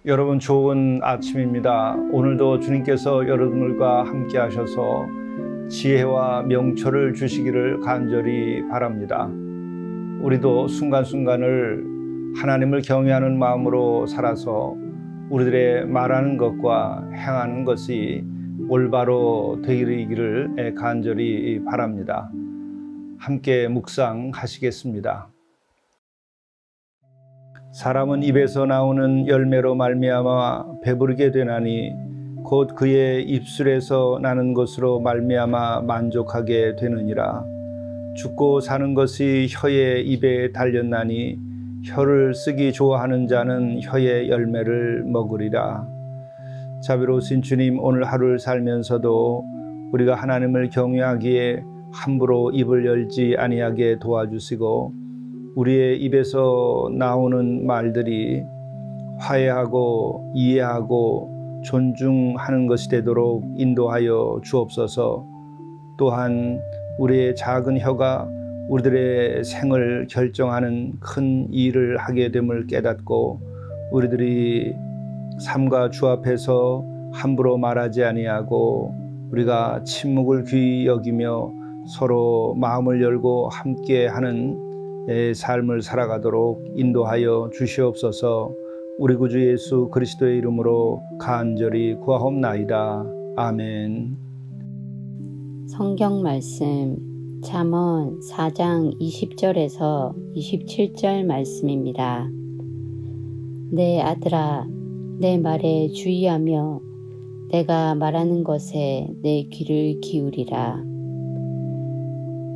여러분 좋은 아침입니다. 오늘도 주님께서 여러분들과 함께 하셔서 지혜와 명철을 주시기를 간절히 바랍니다. 우리도 순간순간을 하나님을 경외하는 마음으로 살아서 우리들의 말하는 것과 행하는 것이 올바로 되기를 간절히 바랍니다. 함께 묵상하시겠습니다. 사람은 입에서 나오는 열매로 말미암아 배부르게 되나니 곧 그의 입술에서 나는 것으로 말미암아 만족하게 되느니라. 죽고 사는 것이 혀의 입에 달렸나니 혀를 쓰기 좋아하는 자는 혀의 열매를 먹으리라. 자비로우신 주님, 오늘 하루를 살면서도 우리가 하나님을 경외하기에 함부로 입을 열지 아니하게 도와주시고 우리의 입에서 나오는 말들이 화해하고 이해하고 존중하는 것이 되도록 인도하여 주옵소서. 또한 우리의 작은 혀가 우리들의 생을 결정하는 큰 일을 하게 됨을 깨닫고 우리들이 삶과 주 앞에서 함부로 말하지 아니하고 우리가 침묵을 귀히 여기며 서로 마음을 열고 함께하는 삶을 살아가도록 인도하여 주시옵소서. 우리 구주 예수 그리스도의 이름으로 간절히 구하옵나이다. 아멘. 성경 말씀 잠언 4장 20절에서 27절 말씀입니다. 내 아들아, 내 말에 주의하며 내가 말하는 것에 내 귀를 기울이라.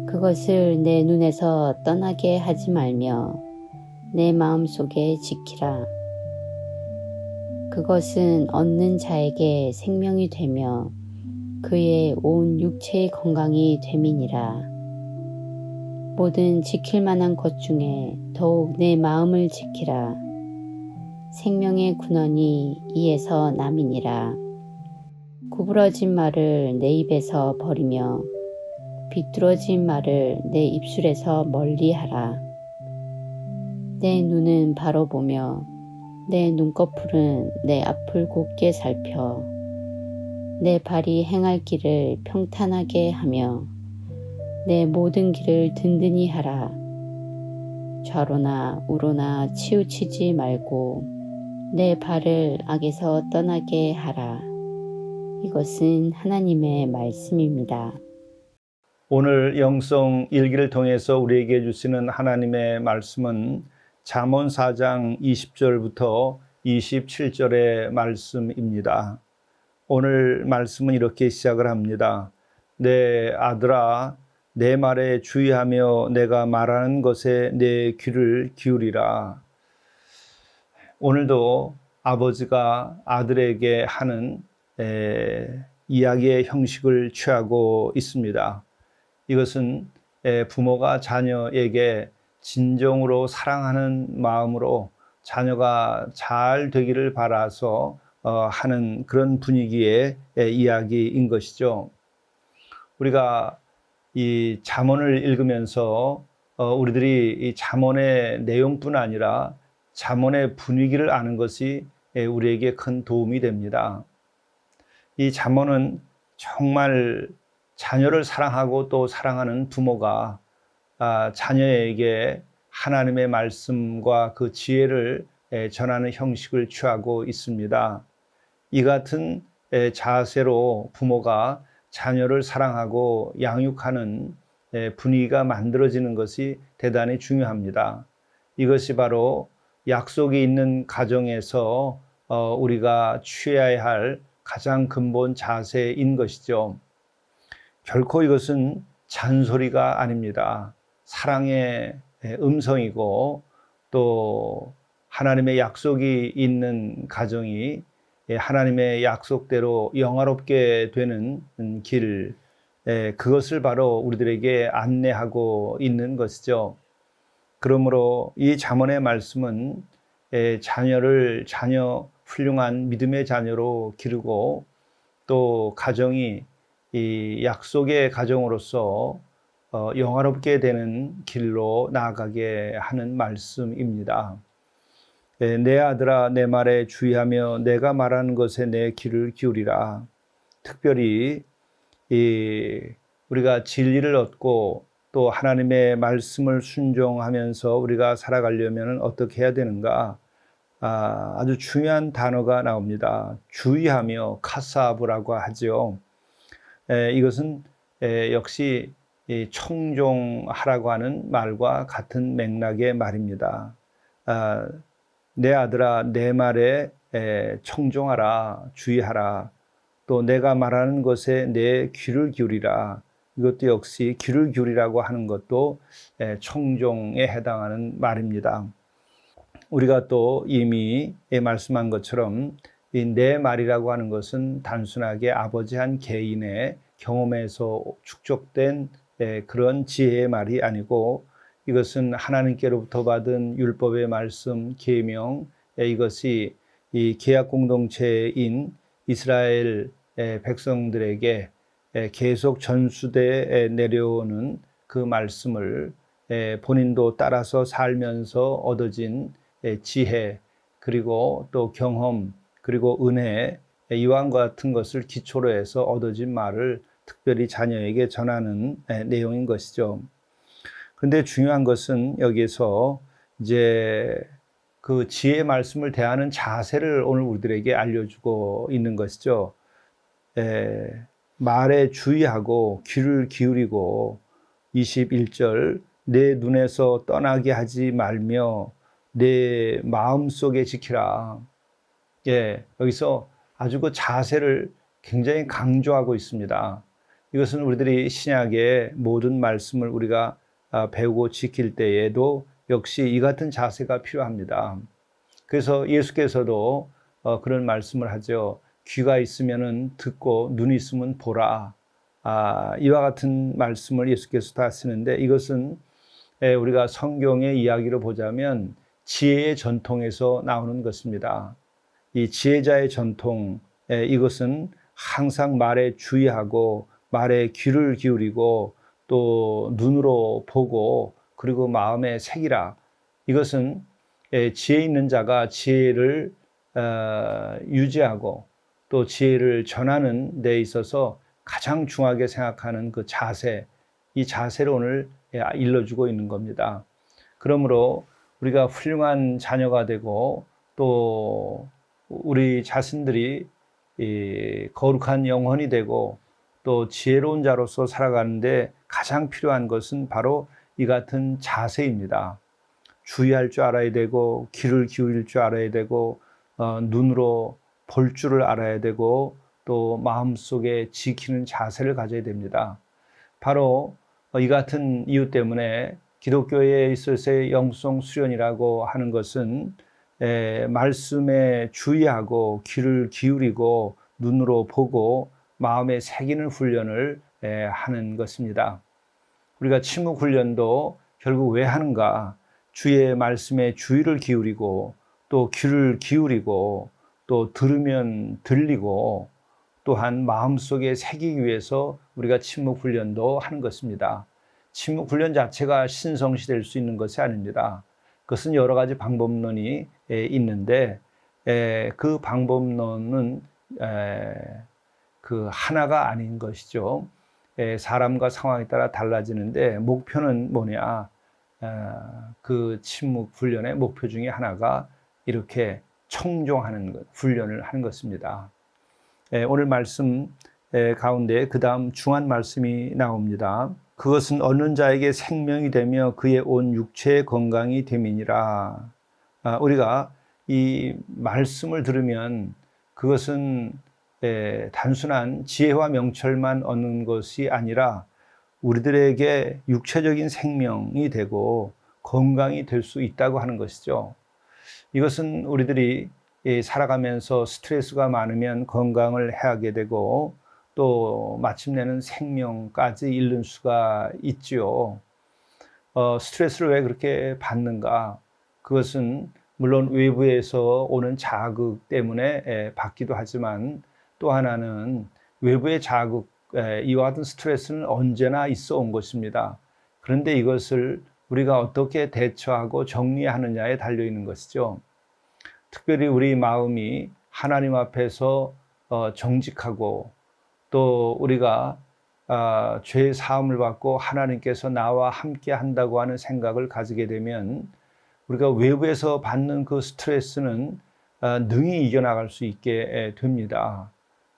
그것을 내 눈에서 떠나게 하지 말며 내 마음속에 지키라. 그것은 얻는 자에게 생명이 되며 그의 온 육체의 건강이 됨이니라. 모든 지킬 만한 것 중에 더욱 내 마음을 지키라. 생명의 근원이 이에서 남이니라. 구부러진 말을 내 입에서 버리며 비뚤어진 말을 내 입술에서 멀리하라. 내 눈은 바로 보며 내 눈꺼풀은 내 앞을 곱게 살펴 내 발이 행할 길을 평탄하게 하며 내 모든 길을 든든히 하라. 좌로나 우로나 치우치지 말고 내 발을 악에서 떠나게 하라. 이것은 하나님의 말씀입니다. 오늘 영성 일기를 통해서 우리에게 주시는 하나님의 말씀은 잠언 4장 20절부터 27절의 말씀입니다. 오늘 말씀은 이렇게 시작을 합니다. 내 아들아, 내 말에 주의하며 내가 말하는 것에 내 귀를 기울이라. 오늘도 아버지가 아들에게 하는 이야기의 형식을 취하고 있습니다. 이것은 부모가 자녀에게 진정으로 사랑하는 마음으로 자녀가 잘 되기를 바라서 하는 그런 분위기의 이야기인 것이죠. 우리가 이 잠언을 읽으면서 우리들이 이 잠언의 내용뿐 아니라 잠언의 분위기를 아는 것이 우리에게 큰 도움이 됩니다. 이 잠언은 정말 자녀를 사랑하고 또 사랑하는 부모가 자녀에게 하나님의 말씀과 그 지혜를 전하는 형식을 취하고 있습니다. 이 같은 자세로 부모가 자녀를 사랑하고 양육하는 분위기가 만들어지는 것이 대단히 중요합니다. 이것이 바로 약속이 있는 가정에서 우리가 취해야 할 가장 근본 자세인 것이죠. 결코 이것은 잔소리가 아닙니다. 사랑의 음성이고 또 하나님의 약속이 있는 가정이 하나님의 약속대로 영화롭게 되는 길, 그것을 바로 우리들에게 안내하고 있는 것이죠. 그러므로 이 잠언의 말씀은 자녀 훌륭한 믿음의 자녀로 기르고 또 가정이 이 약속의 가정으로서 영화롭게 되는 길로 나아가게 하는 말씀입니다. 내 아들아 내 말에 주의하며 내가 말하는 것에 내 귀를 기울이라. 특별히 우리가 진리를 얻고 또 하나님의 말씀을 순종하면서 우리가 살아가려면 어떻게 해야 되는가? 아주 중요한 단어가 나옵니다. 주의하며 카사브라고 하죠. 이것은 역시 청종하라고 하는 말과 같은 맥락의 말입니다. 내 아들아 내 말에 청종하라, 주의하라. 또 내가 말하는 것에 내 귀를 기울이라. 이것도 역시 귀를 기울이라고 하는 것도 청종에 해당하는 말입니다. 우리가 또 이미 말씀한 것처럼 이 내 말이라고 하는 것은 단순하게 아버지 한 개인의 경험에서 축적된 그런 지혜의 말이 아니고 이것은 하나님께로부터 받은 율법의 말씀, 계명, 이것이 이 계약 공동체인 이스라엘 백성들에게 계속 전수돼 내려오는 그 말씀을 본인도 따라서 살면서 얻어진 지혜, 그리고 또 경험, 그리고 은혜, 이와 같은 것을 기초로 해서 얻어진 말을 특별히 자녀에게 전하는 내용인 것이죠. 그런데 중요한 것은 여기에서 이제 그 지혜의 말씀을 대하는 자세를 오늘 우리들에게 알려주고 있는 것이죠. 말에 주의하고 귀를 기울이고 21절 내 눈에서 떠나게 하지 말며 내 마음속에 지키라. 여기서 아주 그 자세를 굉장히 강조하고 있습니다. 이것은 우리들이 신약의 모든 말씀을 우리가 배우고 지킬 때에도 역시 이 같은 자세가 필요합니다. 그래서 예수께서도 그런 말씀을 하죠. 귀가 있으면 듣고 눈이 있으면 보라. 이와 같은 말씀을 예수께서도 하시는데 이것은 우리가 성경의 이야기로 보자면 지혜의 전통에서 나오는 것입니다. 이 지혜자의 전통, 이것은 항상 말에 주의하고 말에 귀를 기울이고 또 눈으로 보고 그리고 마음에 새기라. 이것은 지혜 있는 자가 지혜를 유지하고 또 지혜를 전하는 데 있어서 가장 중요하게 생각하는 그 자세, 이 자세를 오늘 일러주고 있는 겁니다. 그러므로 우리가 훌륭한 자녀가 되고 또 우리 자신들이 거룩한 영혼이 되고 또 지혜로운 자로서 살아가는데 가장 필요한 것은 바로 이 같은 자세입니다. 주의할 줄 알아야 되고 귀를 기울일 줄 알아야 되고 눈으로 볼 줄을 알아야 되고 또 마음속에 지키는 자세를 가져야 됩니다. 바로 이 같은 이유 때문에 기독교에 있어서의 영성 수련이라고 하는 것은 말씀에 주의하고 귀를 기울이고 눈으로 보고 마음에 새기는 훈련을 하는 것입니다. 우리가 침묵 훈련도 결국 왜 하는가? 주의 말씀에 주의를 기울이고 또 귀를 기울이고 또 들으면 들리고 또한 마음속에 새기기 위해서 우리가 침묵 훈련도 하는 것입니다. 침묵 훈련 자체가 신성시될 수 있는 것이 아닙니다. 그것은 여러 가지 방법론이 있는데 그 방법론은 그 하나가 아닌 것이죠. 사람과 상황에 따라 달라지는데 목표는 뭐냐? 그 침묵 훈련의 목표 중에 하나가 이렇게 청종하는 것, 훈련을 하는 것입니다. 오늘 말씀 가운데 그 다음 중한 말씀이 나옵니다. 그것은 얻는 자에게 생명이 되며 그의 온 육체의 건강이 됨이니라. 우리가 이 말씀을 들으면 그것은 단순한 지혜와 명철만 얻는 것이 아니라 우리들에게 육체적인 생명이 되고 건강이 될 수 있다고 하는 것이죠. 이것은 우리들이 살아가면서 스트레스가 많으면 건강을 해하게 되고 또 마침내는 생명까지 잃는 수가 있지요. 스트레스를 왜 그렇게 받는가? 그것은 물론 외부에서 오는 자극 때문에 받기도 하지만 또 하나는 외부의 자극, 이와 같은 스트레스는 언제나 있어 온 것입니다. 그런데 이것을 우리가 어떻게 대처하고 정리하느냐에 달려 있는 것이죠. 특별히 우리 마음이 하나님 앞에서 정직하고 또 우리가 죄의 사함을 받고 하나님께서 나와 함께 한다고 하는 생각을 가지게 되면 우리가 외부에서 받는 그 스트레스는 능히 이겨나갈 수 있게 됩니다.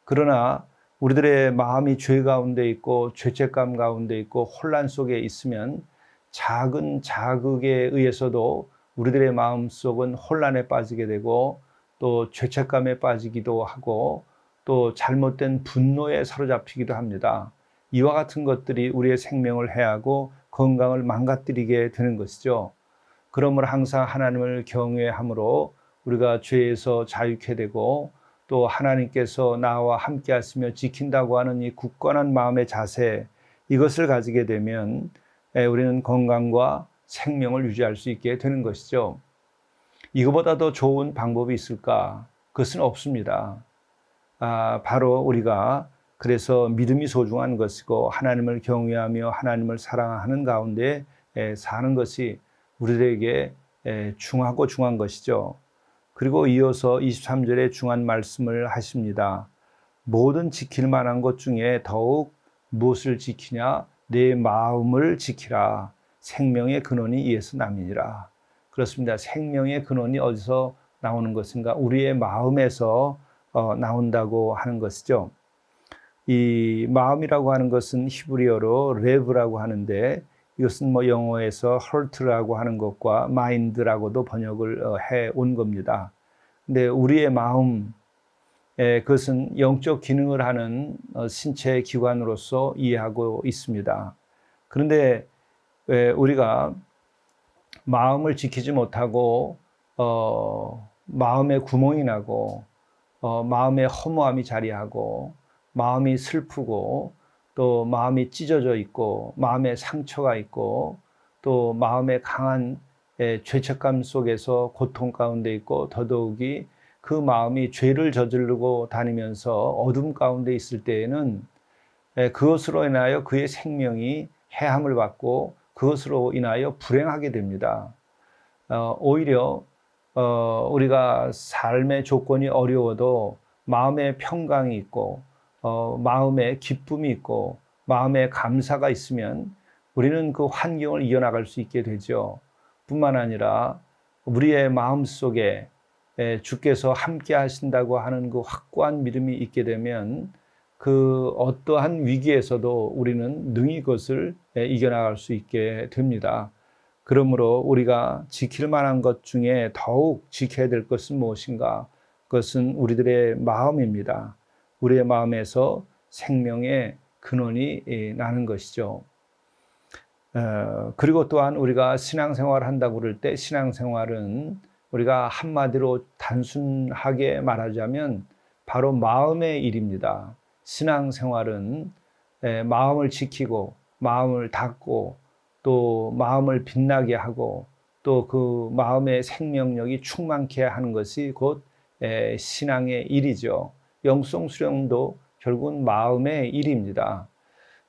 그러나 우리들의 마음이 죄 가운데 있고 죄책감 가운데 있고 혼란 속에 있으면 작은 자극에 의해서도 우리들의 마음속은 혼란에 빠지게 되고 또 죄책감에 빠지기도 하고 또 잘못된 분노에 사로잡히기도 합니다. 이와 같은 것들이 우리의 생명을 해하고 건강을 망가뜨리게 되는 것이죠. 그러므로 항상 하나님을 경외함으로 우리가 죄에서 자유케 되고 또 하나님께서 나와 함께 하시며 지킨다고 하는 이 굳건한 마음의 자세, 이것을 가지게 되면 우리는 건강과 생명을 유지할 수 있게 되는 것이죠. 이거보다 더 좋은 방법이 있을까? 그것은 없습니다. 바로 우리가 그래서 믿음이 소중한 것이고 하나님을 경외하며 하나님을 사랑하는 가운데 사는 것이 우리들에게 중하고 중한 것이죠. 그리고 이어서 23절에 중한 말씀을 하십니다. 모든 지킬 만한 것 중에 더욱 무엇을 지키냐? 내 마음을 지키라. 생명의 근원이 이에서 남이니라. 그렇습니다. 생명의 근원이 어디서 나오는 것인가? 우리의 마음에서 나온다고 하는 것이죠. 이 마음이라고 하는 것은 히브리어로 레브라고 하는데 이것은 영어에서 heart라고 하는 것과 mind라고도 번역을 해 온 겁니다. 근데 우리의 마음, 그것은 영적 기능을 하는 신체 기관으로서 이해하고 있습니다. 그런데 우리가 마음을 지키지 못하고 마음에 구멍이 나고 마음에 허무함이 자리하고 마음이 슬프고 또 마음이 찢어져 있고 마음에 상처가 있고 또 마음에 강한 죄책감 속에서 고통 가운데 있고 더더욱이 그 마음이 죄를 저지르고 다니면서 어둠 가운데 있을 때에는 그것으로 인하여 그의 생명이 해함을 받고 그것으로 인하여 불행하게 됩니다. 오히려 우리가 삶의 조건이 어려워도 마음에 평강이 있고 마음에 기쁨이 있고 마음에 감사가 있으면 우리는 그 환경을 이겨나갈 수 있게 되죠. 뿐만 아니라 우리의 마음속에 주께서 함께 하신다고 하는 그 확고한 믿음이 있게 되면 그 어떠한 위기에서도 우리는 능히 그것을 이겨나갈 수 있게 됩니다. 그러므로 우리가 지킬 만한 것 중에 더욱 지켜야 될 것은 무엇인가? 그것은 우리들의 마음입니다. 우리의 마음에서 생명의 근원이 나는 것이죠. 그리고 또한 우리가 신앙생활을 한다고 그럴 때 신앙생활은 우리가 한마디로 단순하게 말하자면 바로 마음의 일입니다. 신앙생활은 마음을 지키고 마음을 닫고 또 마음을 빛나게 하고 또 그 마음의 생명력이 충만케 하는 것이 곧 신앙의 일이죠. 영성 수련도 결국은 마음의 일입니다.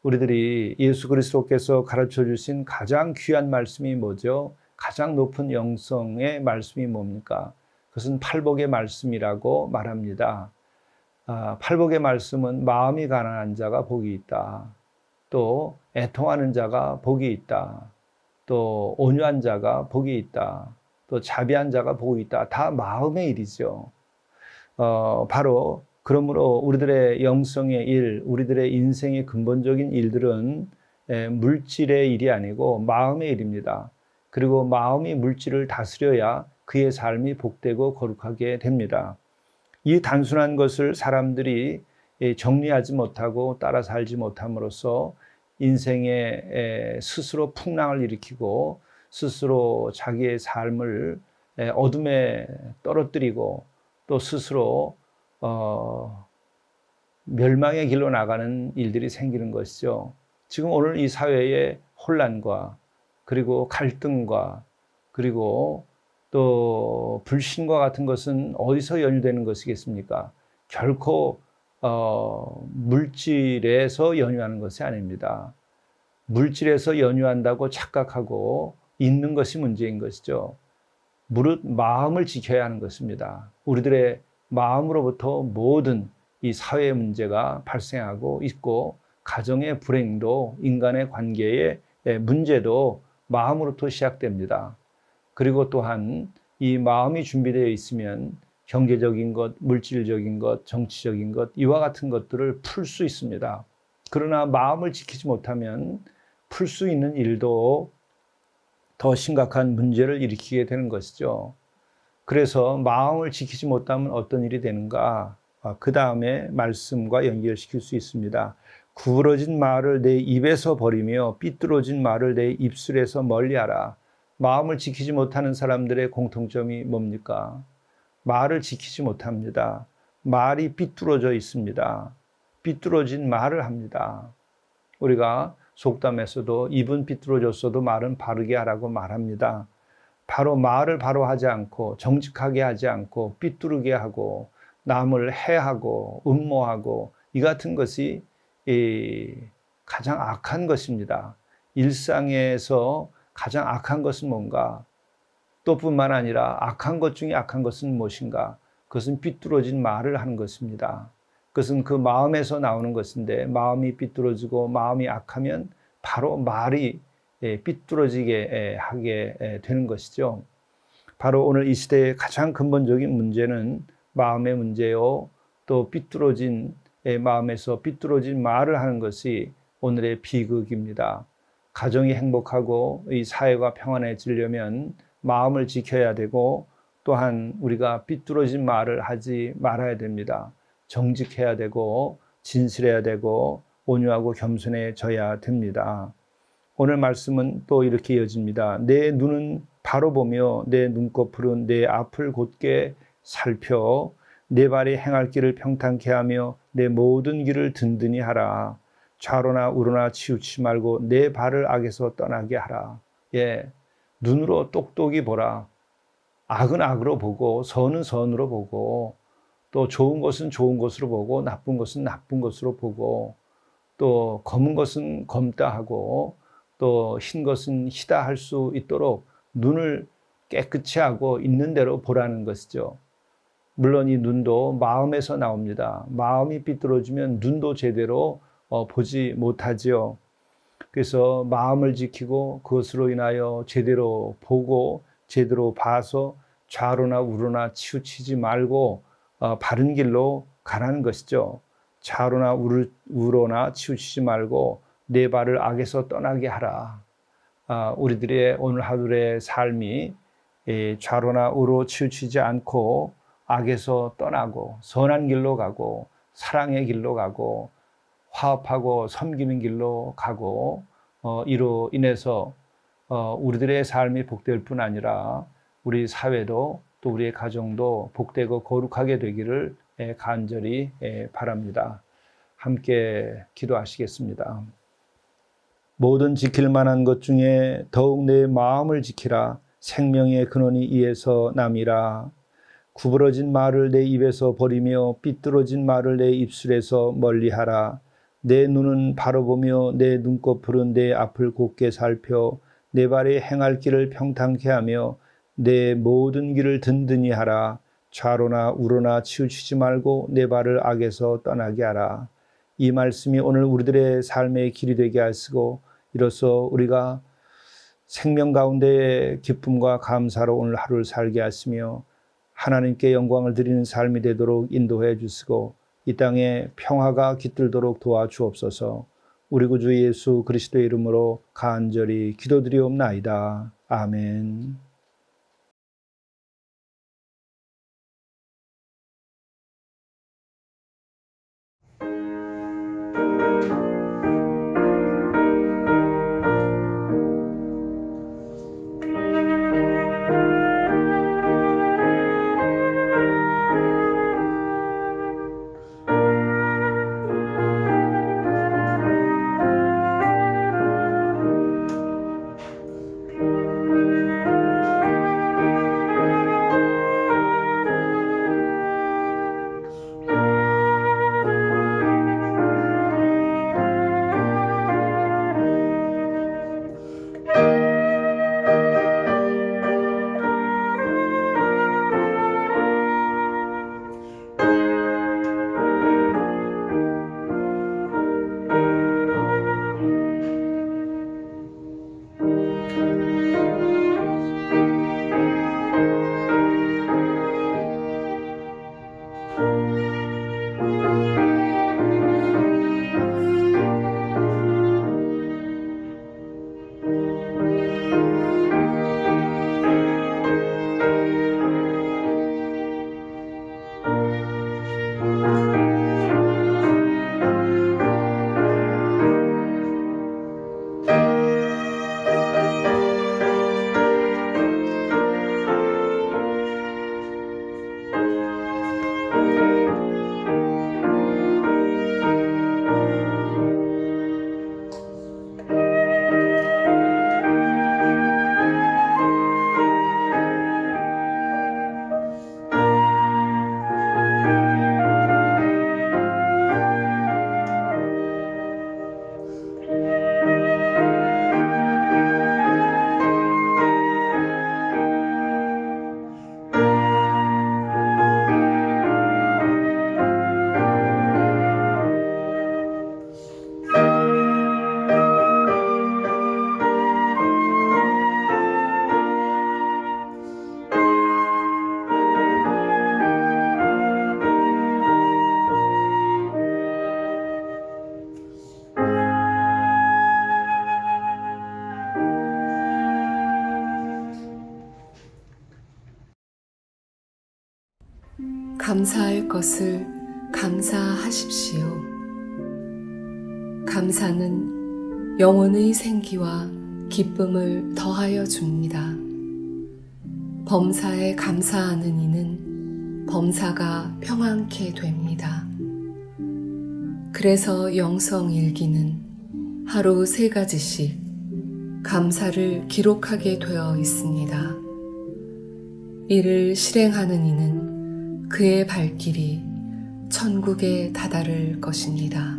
우리들이 예수 그리스도께서 가르쳐 주신 가장 귀한 말씀이 뭐죠? 가장 높은 영성의 말씀이 뭡니까? 그것은 팔복의 말씀이라고 말합니다. 팔복의 말씀은 마음이 가난한 자가 복이 있다. 또 애통하는 자가 복이 있다. 또 온유한 자가 복이 있다. 또 자비한 자가 복이 있다. 다 마음의 일이죠. 바로 그러므로 우리들의 영성의 일, 우리들의 인생의 근본적인 일들은 물질의 일이 아니고 마음의 일입니다. 그리고 마음이 물질을 다스려야 그의 삶이 복되고 거룩하게 됩니다. 이 단순한 것을 사람들이 정리하지 못하고 따라 살지 못함으로써 인생에 스스로 풍랑을 일으키고 스스로 자기의 삶을 어둠에 떨어뜨리고 또 스스로 멸망의 길로 나가는 일들이 생기는 것이죠. 지금 오늘 이 사회의 혼란과 그리고 갈등과 그리고 또 불신과 같은 것은 어디서 연유되는 것이겠습니까? 결코 물질에서 연유하는 것이 아닙니다. 물질에서 연유한다고 착각하고 있는 것이 문제인 것이죠. 무릇 마음을 지켜야 하는 것입니다. 우리들의 마음으로부터 모든 이 사회 문제가 발생하고 있고 가정의 불행도 인간의 관계의 문제도 마음으로부터 시작됩니다. 그리고 또한 이 마음이 준비되어 있으면 경제적인 것, 물질적인 것, 정치적인 것 이와 같은 것들을 풀 수 있습니다. 그러나 마음을 지키지 못하면 풀 수 있는 일도 더 심각한 문제를 일으키게 되는 것이죠. 그래서 마음을 지키지 못하면 어떤 일이 되는가? 그 다음에 말씀과 연결시킬 수 있습니다. 구부러진 말을 내 입에서 버리며 삐뚤어진 말을 내 입술에서 멀리하라. 마음을 지키지 못하는 사람들의 공통점이 뭡니까? 말을 지키지 못합니다. 말이 삐뚤어져 있습니다. 삐뚤어진 말을 합니다. 우리가 속담에서도 입은 삐뚤어졌어도 말은 바르게 하라고 말합니다. 바로 말을 바로 하지 않고 정직하게 하지 않고 삐뚤게 하고 남을 해하고 음모하고 이 같은 것이 가장 악한 것입니다. 일상에서 가장 악한 것은 뭔가? 또 뿐만 아니라 악한 것 중에 악한 것은 무엇인가? 그것은 삐뚤어진 말을 하는 것입니다. 그것은 그 마음에서 나오는 것인데 마음이 삐뚤어지고 마음이 악하면 바로 말이 삐뚤어지게 하게 되는 것이죠. 바로 오늘 이 시대의 가장 근본적인 문제는 마음의 문제요. 또 삐뚤어진 마음에서 삐뚤어진 말을 하는 것이 오늘의 비극입니다. 가정이 행복하고 이 사회가 평안해지려면 마음을 지켜야 되고 또한 우리가 삐뚤어진 말을 하지 말아야 됩니다. 정직해야 되고 진실해야 되고 온유하고 겸손해져야 됩니다. 오늘 말씀은 또 이렇게 이어집니다. 내 눈은 바로 보며 내 눈꺼풀은 내 앞을 곧게 살펴 내 발이 행할 길을 평탄케 하며 내 모든 길을 든든히 하라. 좌로나 우로나 치우치지 말고 내 발을 악에서 떠나게 하라. 예, 눈으로 똑똑히 보라. 악은 악으로 보고 선은 선으로 보고 또 좋은 것은 좋은 것으로 보고 나쁜 것은 나쁜 것으로 보고 또 검은 것은 검다 하고 또 흰 것은 희다 할 수 있도록 눈을 깨끗이 하고 있는 대로 보라는 것이죠. 물론 이 눈도 마음에서 나옵니다. 마음이 삐뚤어지면 눈도 제대로 보지 못하지요. 그래서 마음을 지키고 그것으로 인하여 제대로 보고 제대로 봐서 좌로나 우로나 치우치지 말고 바른 길로 가라는 것이죠. 좌로나 우로나 치우치지 말고 내 발을 악에서 떠나게 하라. 우리들의 오늘 하루의 삶이 좌로나 우로 치우치지 않고 악에서 떠나고 선한 길로 가고 사랑의 길로 가고 화합하고 섬기는 길로 가고 이로 인해서 우리들의 삶이 복될 뿐 아니라 우리 사회도 또 우리의 가정도 복되고 거룩하게 되기를 간절히 바랍니다. 함께 기도하시겠습니다. 모든 지킬 만한 것 중에 더욱 내 마음을 지키라. 생명의 근원이 이에서 남이라. 구부러진 말을 내 입에서 버리며 삐뚤어진 말을 내 입술에서 멀리하라. 내 눈은 바로 보며 내 눈꺼풀은 내 앞을 곧게 살펴 내 발이 행할 길을 평탄케 하며 내 모든 길을 든든히 하라. 좌로나 우로나 치우치지 말고 내 발을 악에서 떠나게 하라. 이 말씀이 오늘 우리들의 삶의 길이 되게 하시고 이로써 우리가 생명 가운데의 기쁨과 감사로 오늘 하루를 살게 하시며 하나님께 영광을 드리는 삶이 되도록 인도해 주시고 이 땅에 평화가 깃들도록 도와주옵소서. 우리 구주 예수 그리스도의 이름으로 간절히 기도드리옵나이다. 아멘. 감사할 것을 감사하십시오. 감사는 영혼의 생기와 기쁨을 더하여 줍니다. 범사에 감사하는 이는 범사가 평안케 됩니다. 그래서 영성일기는 하루 3가지씩 감사를 기록하게 되어 있습니다. 이를 실행하는 이는 그의 발길이 천국에 다다를 것입니다.